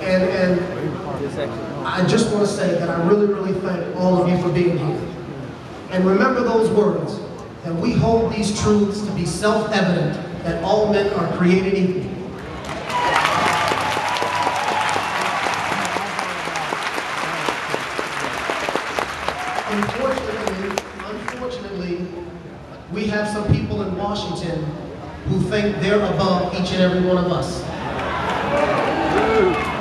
And I just want to say that I really, really thank all of you for being here. And remember those words, that we hold these truths to be self-evident, that all men are created equal. Unfortunately, we have some people in Washington who think they're above each and every one of us.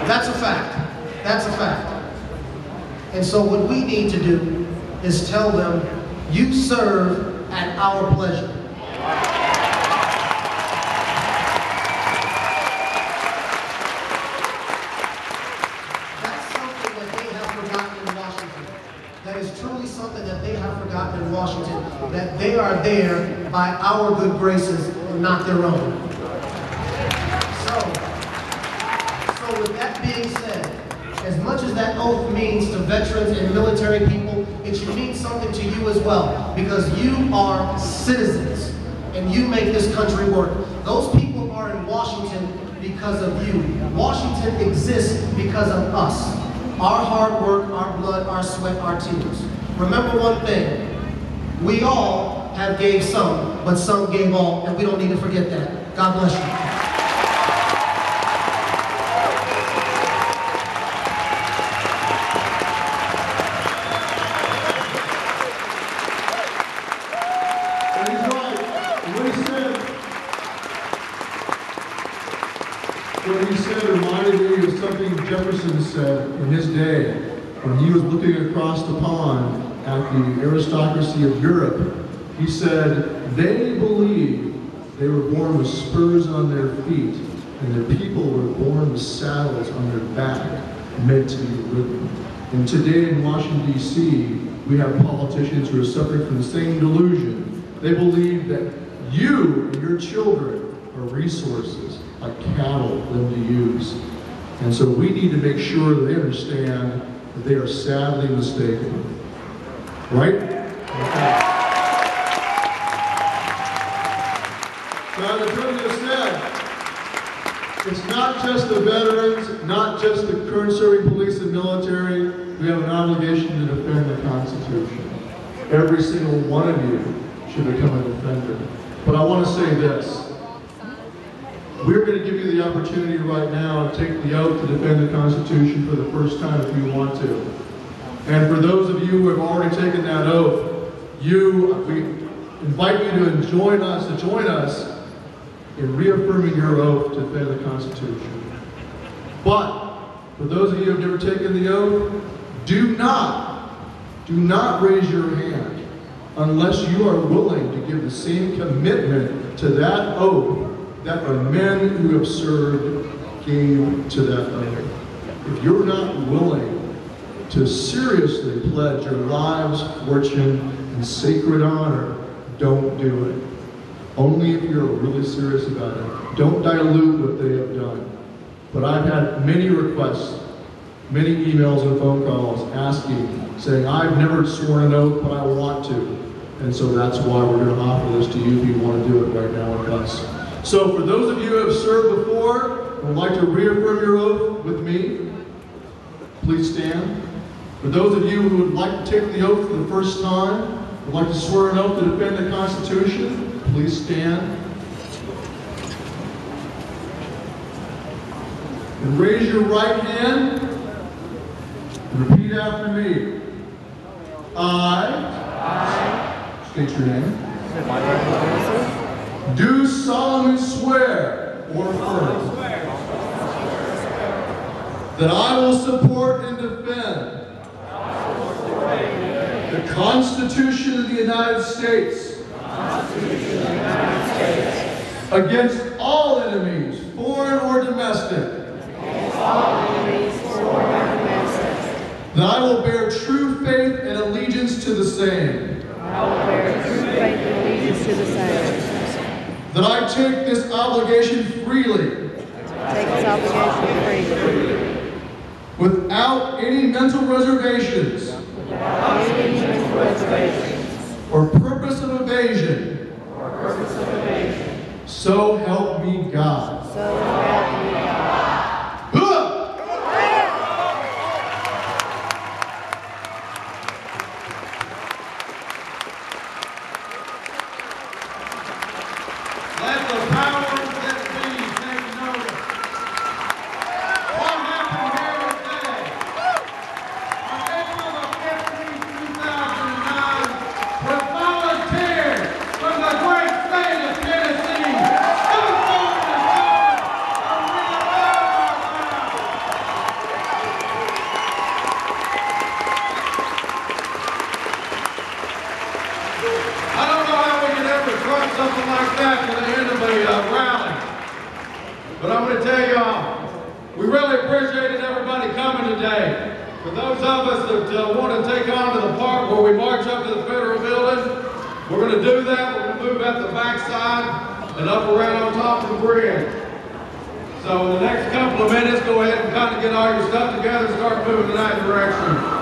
That's a fact. That's a fact. And so what we need to do is tell them, you serve at our pleasure. That's something that they have forgotten in Washington. That is truly something that they have forgotten in Washington, that they are there by our good graces and not their own. So with that being said, as much as that oath means to veterans and military people, it should mean something to you as well, because you are citizens and you make this country work. Those people are in Washington because of you. Washington exists because of us. Our hard work, our blood, our sweat, our tears. Remember one thing, we all have gave some, but some gave all, and we don't need to forget that. God bless you. What he said reminded me of something Jefferson said in his day when he was looking across the pond at the aristocracy of Europe. He said, they believed they were born with spurs on their feet and their people were born with saddles on their back, meant to be ridden. And today in Washington, D.C., we have politicians who are suffering from the same delusion. They believe that you and your children are resources, like cattle for them to use. And so we need to make sure that they understand that they are sadly mistaken. Right? Okay. So as the President said, it's not just the veterans, not just the current serving police and military. We have an obligation to defend the Constitution. Every single one of you should become a defender. But I want to say this. We're going to give you the opportunity right now to take the oath to defend the Constitution for the first time if you want to. And for those of you who have already taken that oath, we invite you to join us in reaffirming your oath to defend the Constitution. But for those of you who have never taken the oath, do not raise your hand unless you are willing to give the same commitment to that oath that the men who have served gave to that oath. If you're not willing to seriously pledge your lives, fortune, and sacred honor, don't do it. Only if you're really serious about it. Don't dilute what they have done. But I've had many requests, many emails and phone calls saying, I've never sworn an oath, but I want to. And so that's why we're going to offer this to you if you want to do it right now with us. So for those of you who have served before and would like to reaffirm your oath with me, please stand. For those of you who would like to take the oath for the first time, would like to swear an oath to defend the Constitution, please stand. And raise your right hand and repeat after me. I, state your name, do solemnly swear or affirm that I will support and defend the Constitution of the United States against all enemies, foreign or domestic. That I will bear true faith and allegiance to the same. That I take this obligation freely. Without any mental reservations. Or purpose of evasion. So help me God. We really appreciated everybody coming today. For those of us that want to take on to the park where we march up to the Federal Building, we're going to do that. We're going to move at the backside and up around on top of the bridge. So in the next couple of minutes, go ahead and kind of get all your stuff together and start moving in that direction.